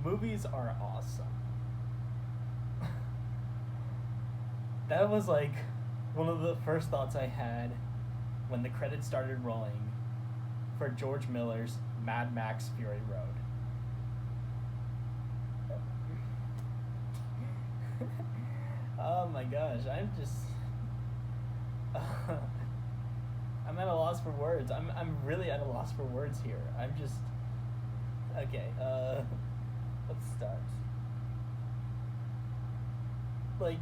Movies are awesome. That was like one of the first thoughts I had when the credits started rolling for George Miller's Mad Max Fury Road. Oh my gosh, I'm just. I'm at a loss for words. I'm really at a loss for words here. I'm just. Okay, let's start. Like,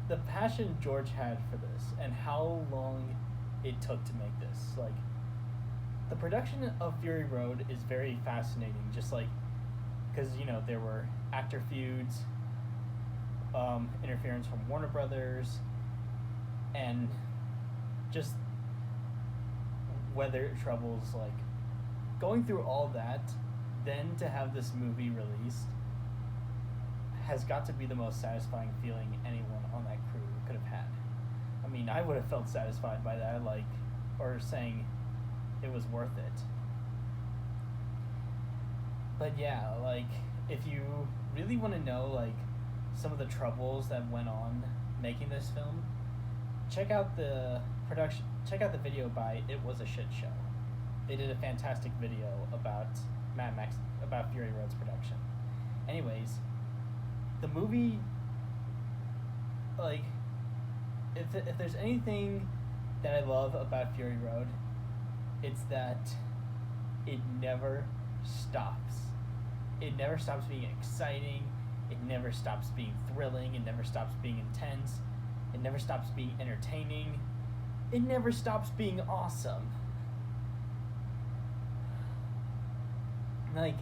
the passion George had for this and how long it took to make this. Like, the production of Fury Road is very fascinating, just like, because, you know, there were actor feuds, interference from Warner Brothers, and just weather troubles. Like, going through all that, then to have this movie released has got to be the most satisfying feeling anyone on that crew could have had. I mean, I would have felt satisfied by that, like, or saying it was worth it. But yeah, like, if you really want to know, like, some of the troubles that went on making this film, check out the video by It Was a Shit Show. They did a fantastic video about Mad Max, about Fury Road's production. Anyways, the movie, like, if there's anything that I love about Fury Road, it's that it never stops. It never stops being exciting. It never stops being thrilling. It never stops being intense. It never stops being entertaining. It never stops being awesome. Like,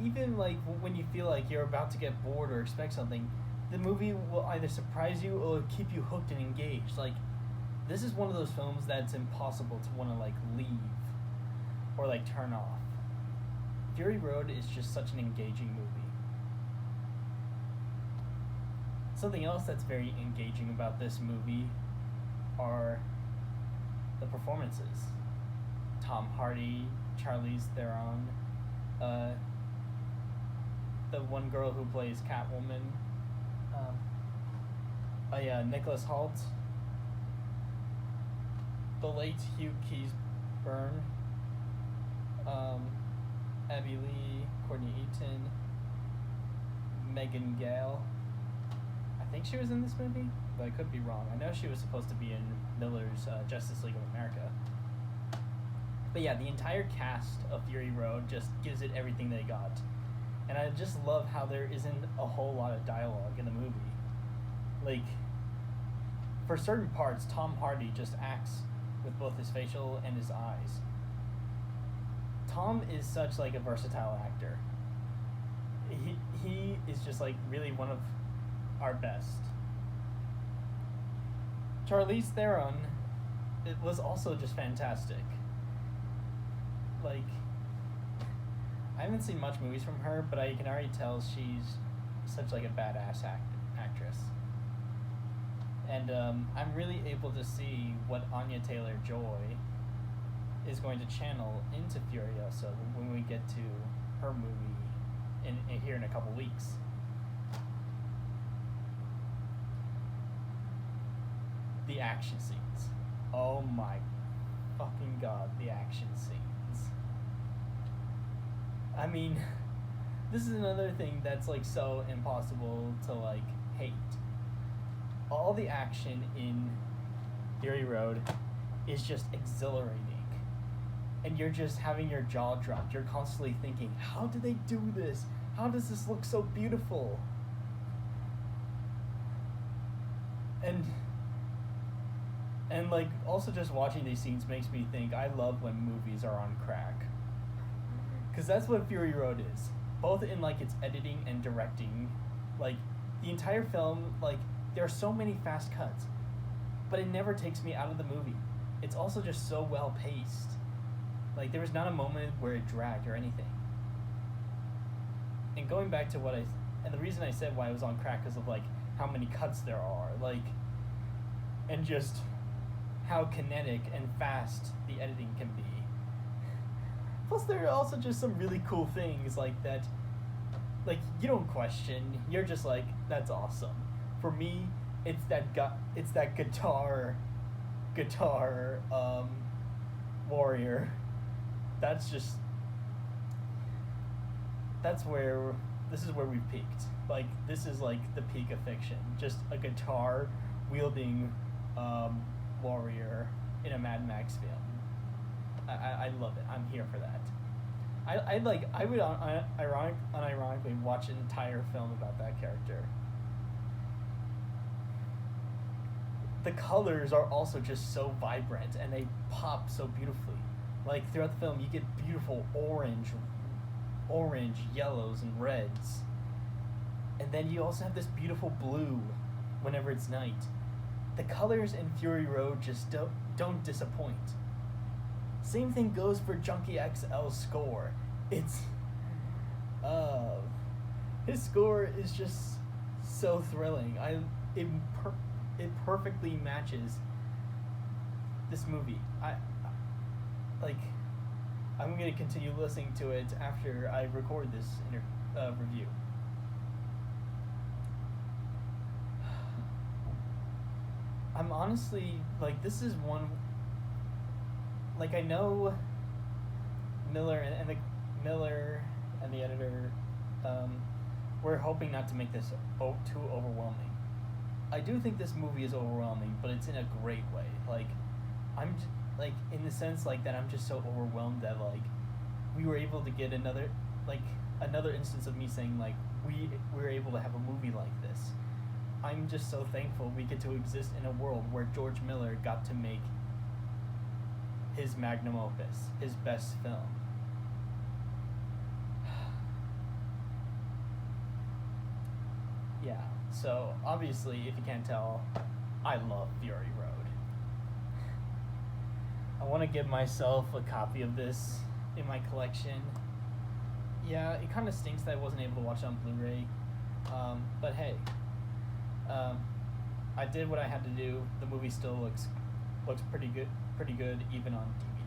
even like when you feel like you're about to get bored or expect something, the movie will either surprise you or keep you hooked and engaged. Like, this is one of those films that's impossible to want to, like, leave or, like, turn off. Fury Road is just such an engaging movie. Something else that's very engaging about this movie are the performances. Tom Hardy, Charlize Theron, the one girl who plays Catwoman, Nicholas Hoult, the late Hugh Keays-Byrne, Abby Lee, Courtney Eaton, Megan Gale. I think she was in this movie, but I could be wrong. I know she was supposed to be in Miller's Justice League of America. But yeah, the entire cast of Fury Road just gives it everything they got. And I just love how there isn't a whole lot of dialogue in the movie. Like, for certain parts, Tom Hardy just acts with both his facial and his eyes. Tom is such, like, a versatile actor. He is just, like, really one of our best. Charlize Theron, it was also just fantastic. Like, I haven't seen much movies from her, but I can already tell she's such, like, a badass actress. And I'm really able to see what Anya Taylor-Joy is going to channel into Furiosa when we get to her movie here in a couple weeks. The action scenes. Oh my fucking god, the action scenes. I mean, this is another thing that's, like, so impossible to, like, hate. All the action in Fury Road is just exhilarating. And you're just having your jaw dropped. You're constantly thinking, how do they do this? How does this look so beautiful? And like, also just watching these scenes makes me think I love when movies are on crack. Because that's what Fury Road is. Both in, like, its editing and directing. Like, the entire film, like, there are so many fast cuts, but it never takes me out of the movie. It's also just so well paced. Like, there was not a moment where it dragged or anything. And going back to and the reason I said why it was on crack is of, like, how many cuts there are, like, and just how kinetic and fast the editing can be. plus there are also just some really cool things like that. Like you don't question. You're just like, that's awesome. For me, it's that guitar warrior. That's just that's where this is where we've peaked. Like this is like the peak of fiction. Just a guitar wielding warrior in a Mad Max film. I love it. I'm here for that. I would unironically watch an entire film about that character. The colors are also just so vibrant and they pop so beautifully. Like throughout the film, you get beautiful orange, yellows, and reds. And then you also have this beautiful blue whenever it's night. The colors in Fury Road just don't disappoint. Same thing goes for Junkie XL's score. It's his score is just so thrilling. It perfectly matches this movie. I'm gonna continue listening to it after I record this review. I'm honestly this is one. I know Miller and the editor were hoping not to make this too overwhelming. I do think this movie is overwhelming, but it's in a great way. I'm in the sense that I'm just so overwhelmed that we were able to get another instance of me saying we were able to have a movie like this. I'm just so thankful we get to exist in a world where George Miller got to make his magnum opus, his best film. Yeah, so obviously, if you can't tell, I love Fury Road. I want to give myself a copy of this in my collection. Yeah, it kind of stinks that I wasn't able to watch it on Blu-ray, but hey, I did what I had to do. The movie still looks pretty good even on DVD.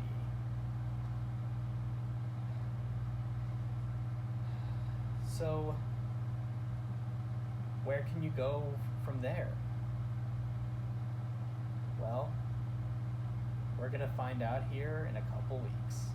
So, where can you go from there? Well, we're gonna find out here in a couple weeks.